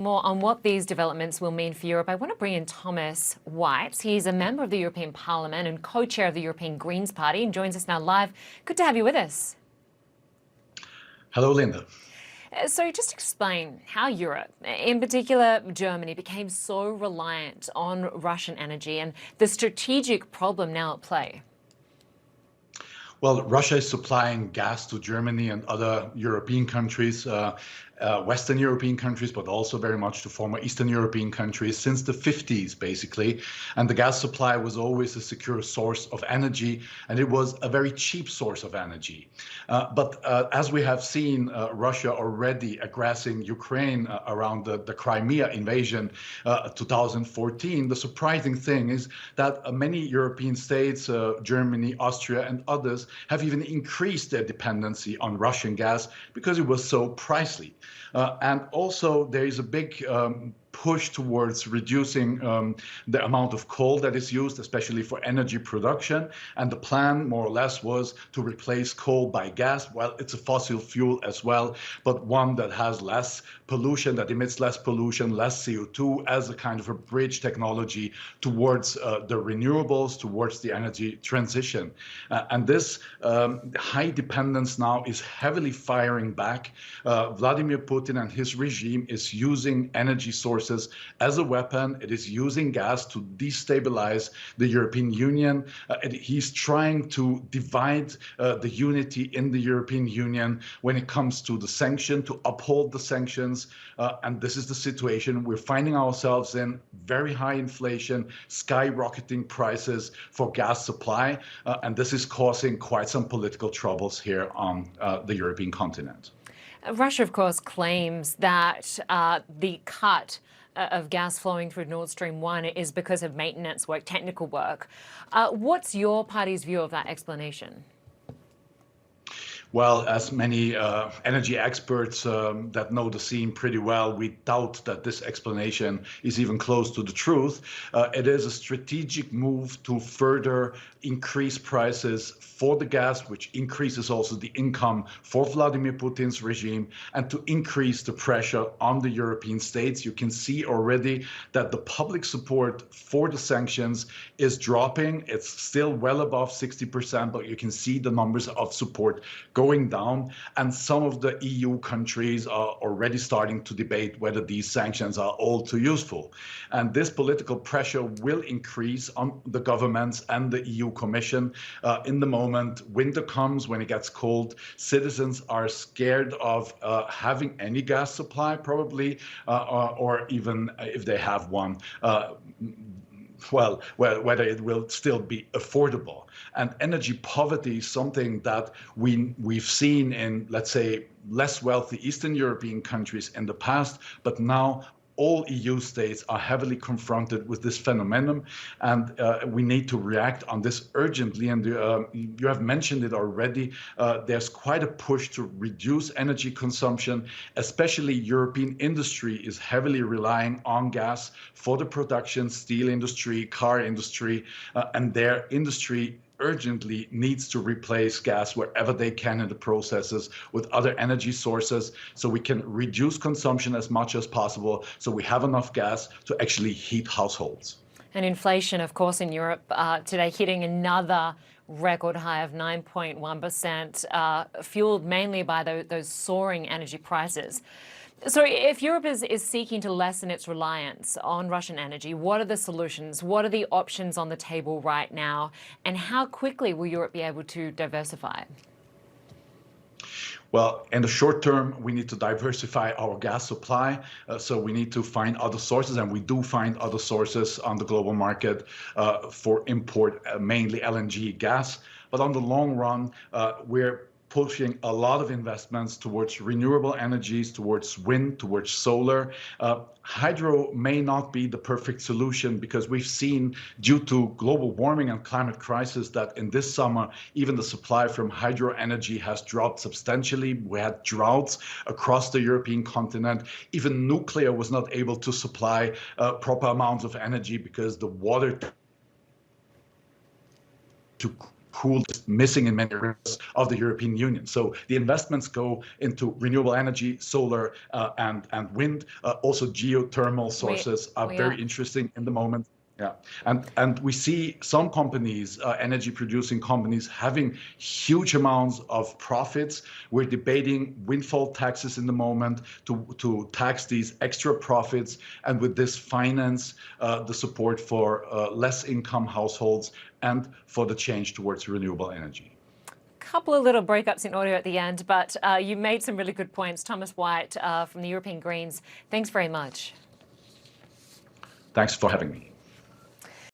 More on what these developments will mean for Europe, I want to bring in Thomas Waitz. He's a member of the European Parliament and co-chair of the European Greens Party and joins us now live. Good to have you with us. Hello, Linda. So just explain how Europe, in particular Germany, became so reliant on Russian energy and the strategic problem now at play. Well, Russia is supplying gas to Germany and other European countries, Western European countries, but also very much to former Eastern European countries since the 50s, basically. And the gas supply was always a secure source of energy, and it was a very cheap source of energy. But as we have seen, Russia already aggressing Ukraine around the Crimea invasion 2014, the surprising thing is that many European states, Germany, Austria, and others, have even increased their dependency on Russian gas because it was so pricey. And also there is a big push towards reducing the amount of coal that is used, especially for energy production. And the plan, more or less, was to replace coal by gas. Well, it's a fossil fuel as well, but one that has less pollution, that emits less pollution, less CO2, as a kind of a bridge technology towards the renewables, towards the energy transition. And this high dependence now is heavily firing back. Vladimir Putin and his regime is using energy sources as a weapon. It is using gas to destabilize the European Union. He's trying to divide the unity in the European Union when it comes to the sanction, to uphold the sanctions. And this is the situation we're finding ourselves in: very high inflation, skyrocketing prices for gas supply. And this is causing quite some political troubles here on the European continent. Russia, of course, claims that the cut of gas flowing through Nord Stream 1 is because of maintenance work, technical work. What's your party's view of that explanation? Well, as many energy experts that know the scene pretty well, we doubt that this explanation is even close to the truth. It is a strategic move to further increase prices for the gas, which increases also the income for Vladimir Putin's regime, and to increase the pressure on the European states. You can see already that the public support for the sanctions is dropping. It's still well above 60%, but you can see the numbers of support going down, and some of the EU countries are already starting to debate whether these sanctions are all too useful. And this political pressure will increase on the governments and the EU Commission. In the moment, winter comes, when it gets cold, citizens are scared of having any gas supply, probably, or even if they have one, well, whether it will still be affordable. And energy poverty is something that we've seen in, let's say, less wealthy Eastern European countries in the past, but now all EU states are heavily confronted with this phenomenon, and we need to react on this urgently. And you have mentioned it already. There's quite a push to reduce energy consumption. Especially European industry is heavily relying on gas for the production, steel industry, car industry, and their industry urgently needs to replace gas wherever they can in the processes with other energy sources, so we can reduce consumption as much as possible, so we have enough gas to actually heat households. And inflation, of course, in Europe today hitting another record high of 9.1%, fueled mainly by those soaring energy prices. So if Europe is seeking to lessen its reliance on Russian energy, what are the solutions? What are the options on the table right now? And how quickly will Europe be able to diversify? Well, in the short term, we need to diversify our gas supply. So we need to find other sources, and we do find other sources on the global market for import, mainly LNG gas. But on the long run, we're pushing a lot of investments towards renewable energies, towards wind, towards solar. Hydro may not be the perfect solution, because we've seen, due to global warming and climate crisis, that in this summer, even the supply from hydro energy has dropped substantially. We had droughts across the European continent. Even nuclear was not able to supply proper amounts of energy because the water to cool missing in many areas of the European Union. So the investments go into renewable energy, solar and wind. Also geothermal sources are very interesting in the moment. Yeah, and we see some companies, energy producing companies, having huge amounts of profits. We're debating windfall taxes in the moment to tax these extra profits, and with this finance the support for less income households and for the change towards renewable energy. Couple of little breakups in audio at the end, but you made some really good points. Thomas Waitz from the European Greens, thanks very much. Thanks for having me.